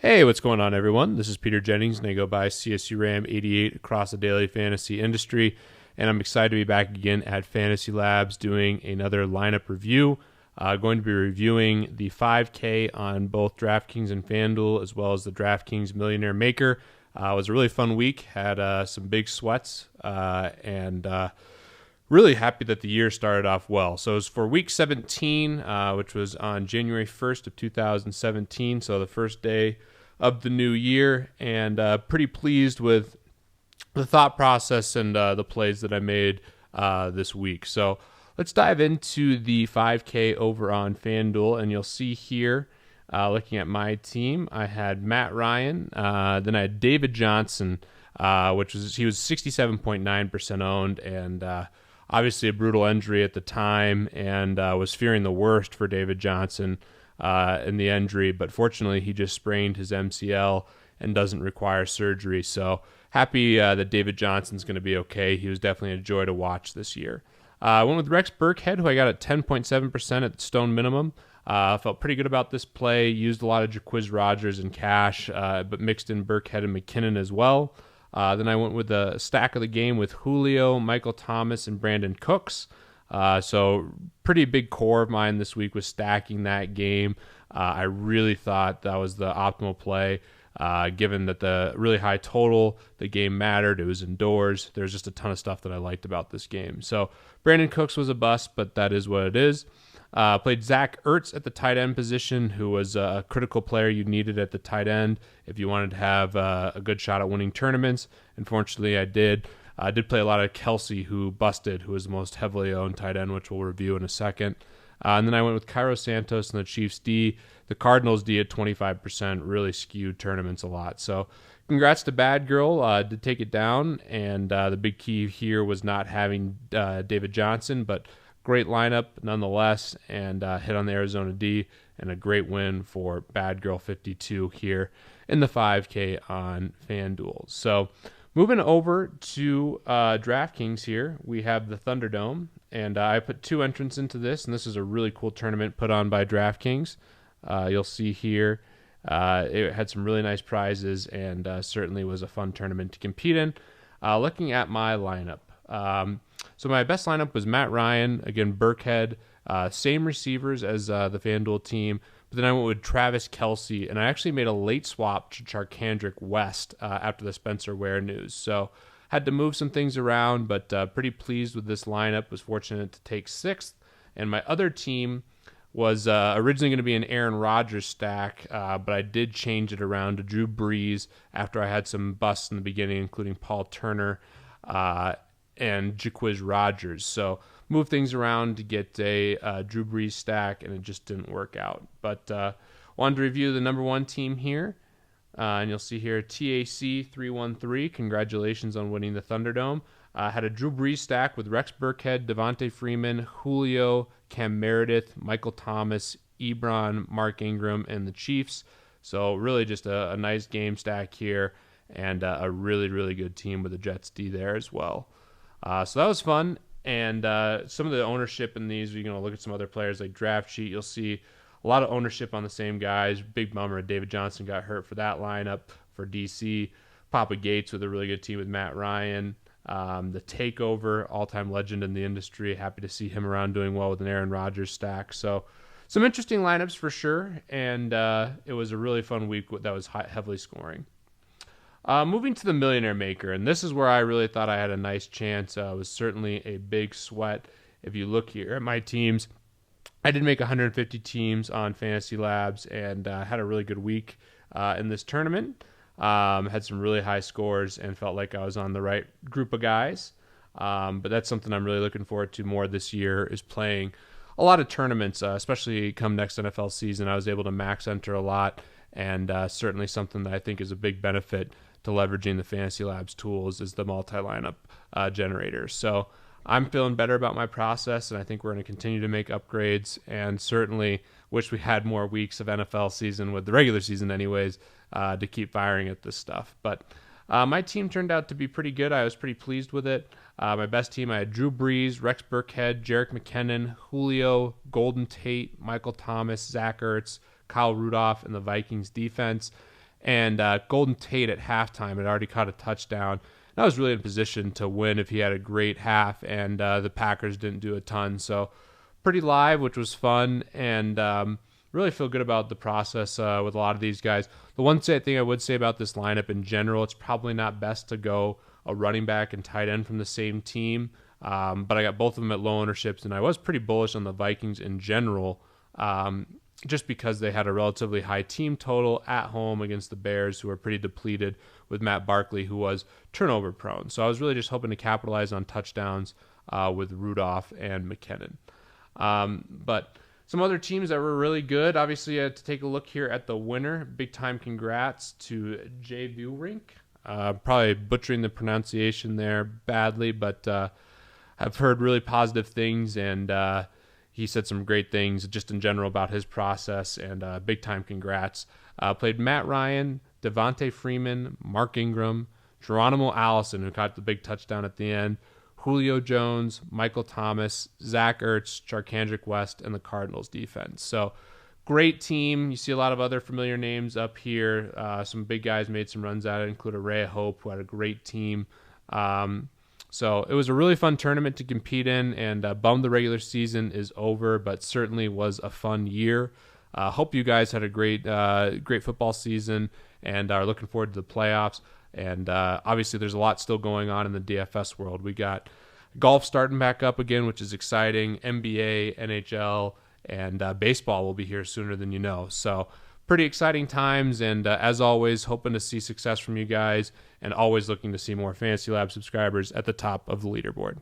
Hey, what's going on, everyone? This is Peter Jennings, and I go by CSURAM88 across the daily fantasy industry, and I'm excited to be back again at Fantasy Labs doing another lineup review. Going to be reviewing the 5K on both DraftKings and FanDuel, as well as the DraftKings Millionaire Maker. It was a really fun week, had some big sweats, and really happy that the year started off well. So it was for week 17, which was on January 1st of 2017, so the first day of the new year, and pretty pleased with the thought process and the plays that I made this week. So let's dive into the 5K over on FanDuel, and you'll see here, looking at my team, I had Matt Ryan, then I had David Johnson, he was 67.9% owned, and obviously a brutal injury at the time, and was fearing the worst for David Johnson in the injury, but fortunately he just sprained his MCL and doesn't require surgery. So happy that David Johnson's going to be okay. He was definitely a joy to watch this year. I went with Rex Burkhead, who I got at 10.7% at the stone minimum. Felt pretty good about this play. Used a lot of Jacquizz Rodgers and cash, but mixed in Burkhead and McKinnon as well. Then I went with a stack of the game with Julio, Michael Thomas, and Brandon Cooks. So pretty big core of mine this week was stacking that game. I really thought that was the optimal play, given that the really high total, the game mattered. It was indoors. There's just a ton of stuff that I liked about this game. So Brandon Cooks was a bust, but that is what it is. Played Zach Ertz at the tight end position, who was a critical player you needed at the tight end if you wanted to have a good shot at winning tournaments. Unfortunately, I did. I did play a lot of Kelsey, who busted, who was the most heavily owned tight end, which we'll review in a second. And then I went with Cairo Santos and the Chiefs D. The Cardinals D at 25% really skewed tournaments a lot. So congrats to Bad Girl. Did take it down, and the big key here was not having David Johnson, but great lineup nonetheless, and hit on the Arizona D, and a great win for Bad Girl 52 here in the 5K on FanDuel. So moving over to DraftKings here, we have the Thunderdome, and I put two entrants into this, and this is a really cool tournament put on by DraftKings. You'll see here it had some really nice prizes, and certainly was a fun tournament to compete in. Looking at my lineup, so my best lineup was Matt Ryan, again, Burkhead, same receivers as the FanDuel team, but then I went with Travis Kelsey, and I actually made a late swap to Charkandrick West after the Spencer Ware news. So had to move some things around, but pretty pleased with this lineup. Was fortunate to take sixth, and my other team was originally going to be an Aaron Rodgers stack, but I did change it around to Drew Brees after I had some busts in the beginning, including Paul Turner and Jacquizz Rodgers. So moved things around to get a Drew Brees stack, and it just didn't work out. But wanted to review the number one team here, and you'll see here TAC313. Congratulations on winning the Thunderdome. Had a Drew Brees stack with Rex Burkhead, Devontae Freeman, Julio, Cam Meredith, Michael Thomas, Ebron, Mark Ingram, and the Chiefs. So really just a nice game stack here, and a really, really good team with the Jets D there as well. So that was fun, and some of the ownership in these, you're going to look at some other players like Draft Sheet. You'll see a lot of ownership on the same guys. Big bummer, David Johnson got hurt for that lineup for DC. Papa Gates with a really good team with Matt Ryan. The Takeover, all-time legend in the industry. Happy to see him around doing well with an Aaron Rodgers stack. So some interesting lineups for sure, and it was a really fun week that was heavily scoring. Moving to the Millionaire Maker, and this is where I really thought I had a nice chance. It was certainly a big sweat. If you look here at my teams, I did make 150 teams on Fantasy Labs, and had a really good week in this tournament. Had some really high scores and felt like I was on the right group of guys. But that's something I'm really looking forward to more this year, is playing a lot of tournaments, especially come next NFL season. I was able to max enter a lot, and certainly something that I think is a big benefit to leveraging the Fantasy Labs tools is the multi-lineup generator. So I'm feeling better about my process, and I think we're going to continue to make upgrades, and certainly wish we had more weeks of NFL season with the regular season anyways, to keep firing at this stuff. But my team turned out to be pretty good. I was pretty pleased with it. My best team, I had Drew Brees, Rex Burkhead, Jerick McKinnon, Julio, Golden Tate, Michael Thomas, Zach Ertz, Kyle Rudolph, and the Vikings defense. And Golden Tate at halftime had already caught a touchdown. I was really in position to win if he had a great half, and the Packers didn't do a ton. So pretty live, which was fun, and really feel good about the process with a lot of these guys. The one thing I would say about this lineup in general, it's probably not best to go a running back and tight end from the same team, but I got both of them at low ownerships, and I was pretty bullish on the Vikings in general, just because they had a relatively high team total at home against the Bears, who are pretty depleted, with Matt Barkley, who was turnover prone. So I was really just hoping to capitalize on touchdowns with Rudolph and McKinnon. But some other teams that were really good, obviously, to take a look here at the winner. Big time congrats to Jay Buhrink. Probably butchering the pronunciation there badly, but I've heard really positive things, and he said some great things just in general about his process, and big time congrats. Played Matt Ryan, Devontae Freeman, Mark Ingram, Geronimo Allison, who caught the big touchdown at the end, Julio Jones, Michael Thomas, Zach Ertz, Charkandrick West, and the Cardinals defense. So great team. You see a lot of other familiar names up here. Some big guys made some runs at it, including Ray Hope, who had a great team. So it was a really fun tournament to compete in, and bummed the regular season is over, but certainly was a fun year. Hope you guys had a great football season and are looking forward to the playoffs. And obviously there's a lot still going on in the DFS world. We got golf starting back up again, which is exciting. NBA, NHL, and baseball will be here sooner than you know. So pretty exciting times, and as always, hoping to see success from you guys, and always looking to see more Fantasy Lab subscribers at the top of the leaderboard.